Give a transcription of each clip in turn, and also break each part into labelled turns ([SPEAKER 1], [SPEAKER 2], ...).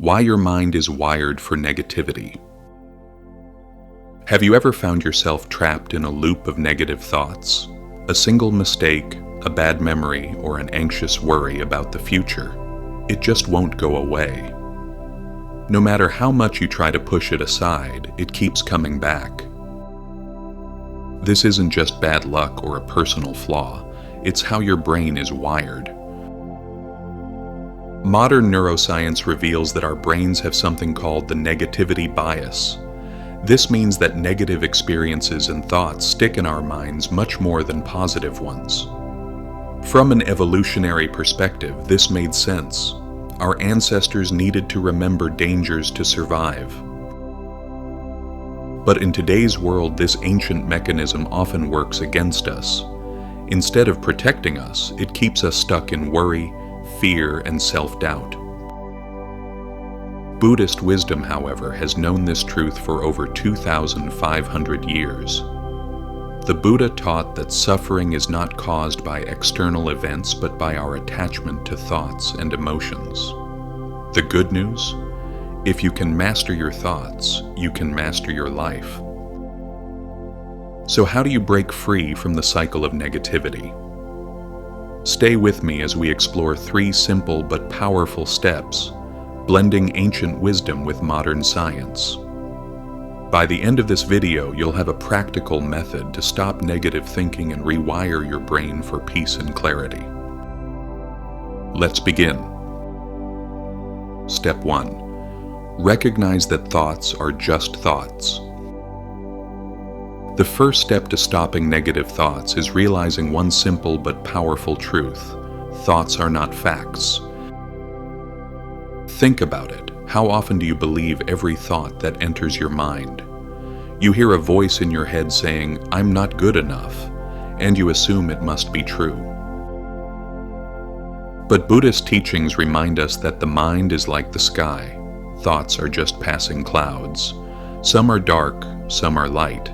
[SPEAKER 1] Why your mind is wired for negativity. Have you ever found yourself trapped in a loop of negative thoughts? A single mistake, a bad memory, or an anxious worry about the future. It just won't go away. No matter how much you try to push it aside, it keeps coming back. This isn't just bad luck or a personal flaw, it's how your brain is wired. Modern neuroscience reveals that our brains have something called the negativity bias. This means that negative experiences and thoughts stick in our minds much more than positive ones. From an evolutionary perspective, this made sense. Our ancestors needed to remember dangers to survive. But in today's world, this ancient mechanism often works against us. Instead of protecting us, it keeps us stuck in worry, fear, and self-doubt. Buddhist wisdom, however, has known this truth for over 2,500 years. The Buddha taught that suffering is not caused by external events but by our attachment to thoughts and emotions. The good news? If you can master your thoughts, you can master your life. So how do you break free from the cycle of negativity? Stay with me as we explore 3 simple but powerful steps, blending ancient wisdom with modern science. By the end of this video, you'll have a practical method to stop negative thinking and rewire your brain for peace and clarity. Let's begin. Step 1. Recognize that thoughts are just thoughts. The first step to stopping negative thoughts is realizing one simple but powerful truth. Thoughts are not facts. Think about it. How often do you believe every thought that enters your mind? You hear a voice in your head saying, "I'm not good enough," and you assume it must be true. But Buddhist teachings remind us that the mind is like the sky. Thoughts are just passing clouds. Some are dark, some are light,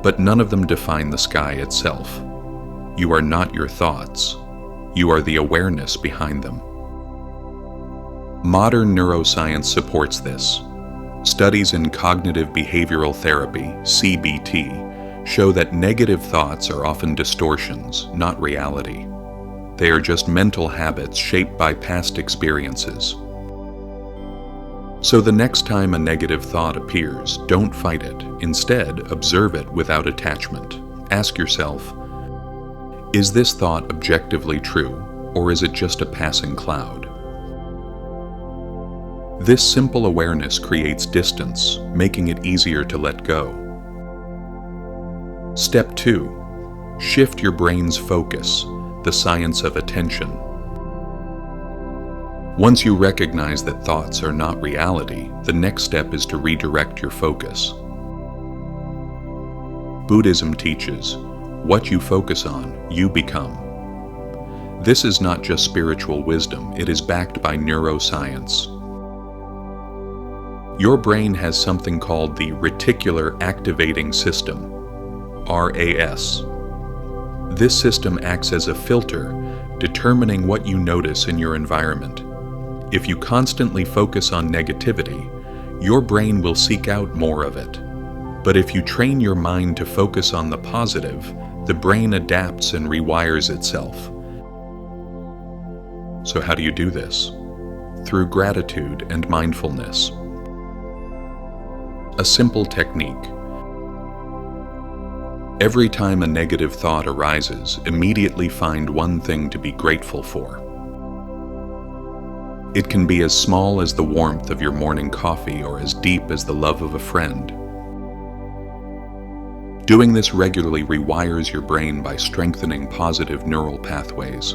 [SPEAKER 1] but none of them define the sky itself. You are not your thoughts. You are the awareness behind them. Modern neuroscience supports this. Studies in cognitive behavioral therapy, CBT, show that negative thoughts are often distortions, not reality. They are just mental habits shaped by past experiences. So the next time a negative thought appears, don't fight it. Instead, observe it without attachment. Ask yourself, is this thought objectively true, or is it just a passing cloud? This simple awareness creates distance, making it easier to let go. Step 2. Shift your brain's focus, the science of attention. Once you recognize that thoughts are not reality, the next step is to redirect your focus. Buddhism teaches, what you focus on, you become. This is not just spiritual wisdom, it is backed by neuroscience. Your brain has something called the reticular activating system, RAS. This system acts as a filter, determining what you notice in your environment. If you constantly focus on negativity, your brain will seek out more of it. But if you train your mind to focus on the positive, the brain adapts and rewires itself. So how do you do this? Through gratitude and mindfulness. A simple technique. Every time a negative thought arises, immediately find one thing to be grateful for. It can be as small as the warmth of your morning coffee or as deep as the love of a friend. Doing this regularly rewires your brain by strengthening positive neural pathways.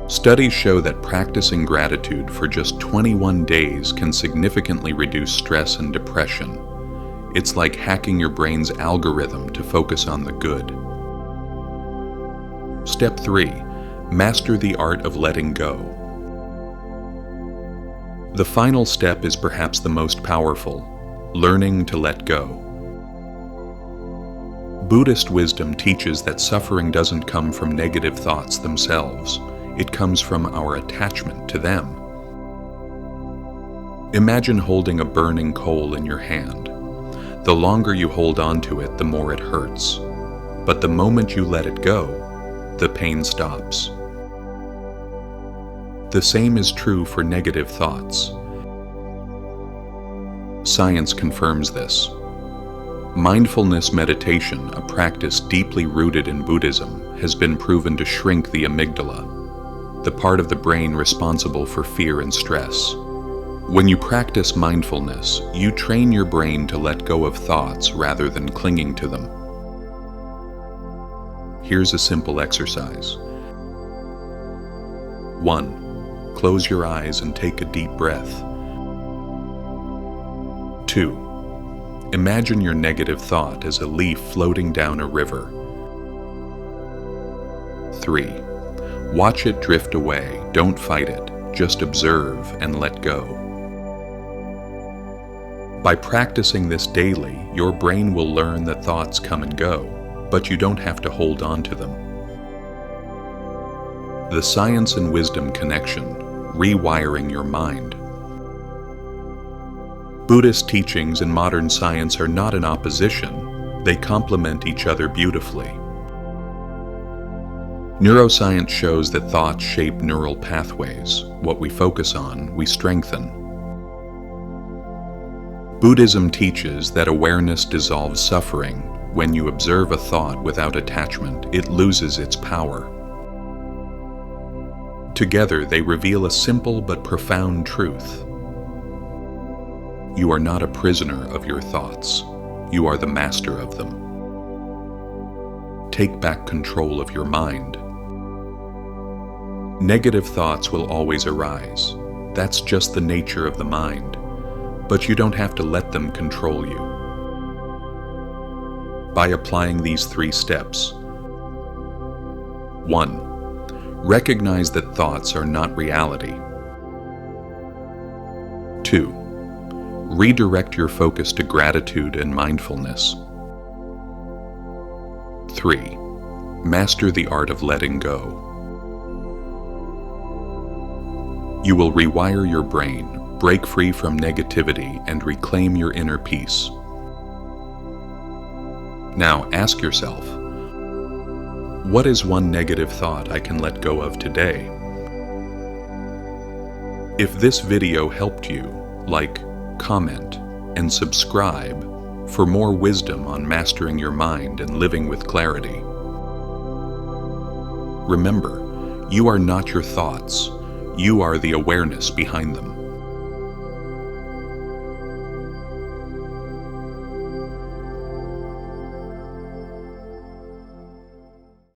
[SPEAKER 1] Studies show that practicing gratitude for just 21 days can significantly reduce stress and depression. It's like hacking your brain's algorithm to focus on the good. Step 3. Master the art of letting go. The final step is perhaps the most powerful, learning to let go. Buddhist wisdom teaches that suffering doesn't come from negative thoughts themselves. It comes from our attachment to them. Imagine holding a burning coal in your hand. The longer you hold on to it, the more it hurts. But the moment you let it go, the pain stops. The same is true for negative thoughts. Science confirms this. Mindfulness meditation, a practice deeply rooted in Buddhism, has been proven to shrink the amygdala, the part of the brain responsible for fear and stress. When you practice mindfulness, you train your brain to let go of thoughts rather than clinging to them. Here's a simple exercise. 1. Close your eyes and take a deep breath. 2. Imagine your negative thought as a leaf floating down a river. 3. Watch it drift away. Don't fight it. Just observe and let go. By practicing this daily, your brain will learn that thoughts come and go, but you don't have to hold on to them. The science and wisdom connection, rewiring your mind. Buddhist teachings and modern science are not in opposition, they complement each other beautifully. Neuroscience shows that thoughts shape neural pathways. What we focus on, we strengthen. Buddhism teaches that awareness dissolves suffering. When you observe a thought without attachment, it loses its power. Together, they reveal a simple but profound truth. You are not a prisoner of your thoughts. You are the master of them. Take back control of your mind. Negative thoughts will always arise. That's just the nature of the mind. But you don't have to let them control you. By applying these 3 steps. 1. Recognize that thoughts are not reality. 2. Redirect your focus to gratitude and mindfulness. 3. Master the art of letting go. You will rewire your brain, break free from negativity, and reclaim your inner peace. Now ask yourself, what is one negative thought I can let go of today? If this video helped you, like, comment, and subscribe for more wisdom on mastering your mind and living with clarity. Remember, you are not your thoughts. You are the awareness behind them.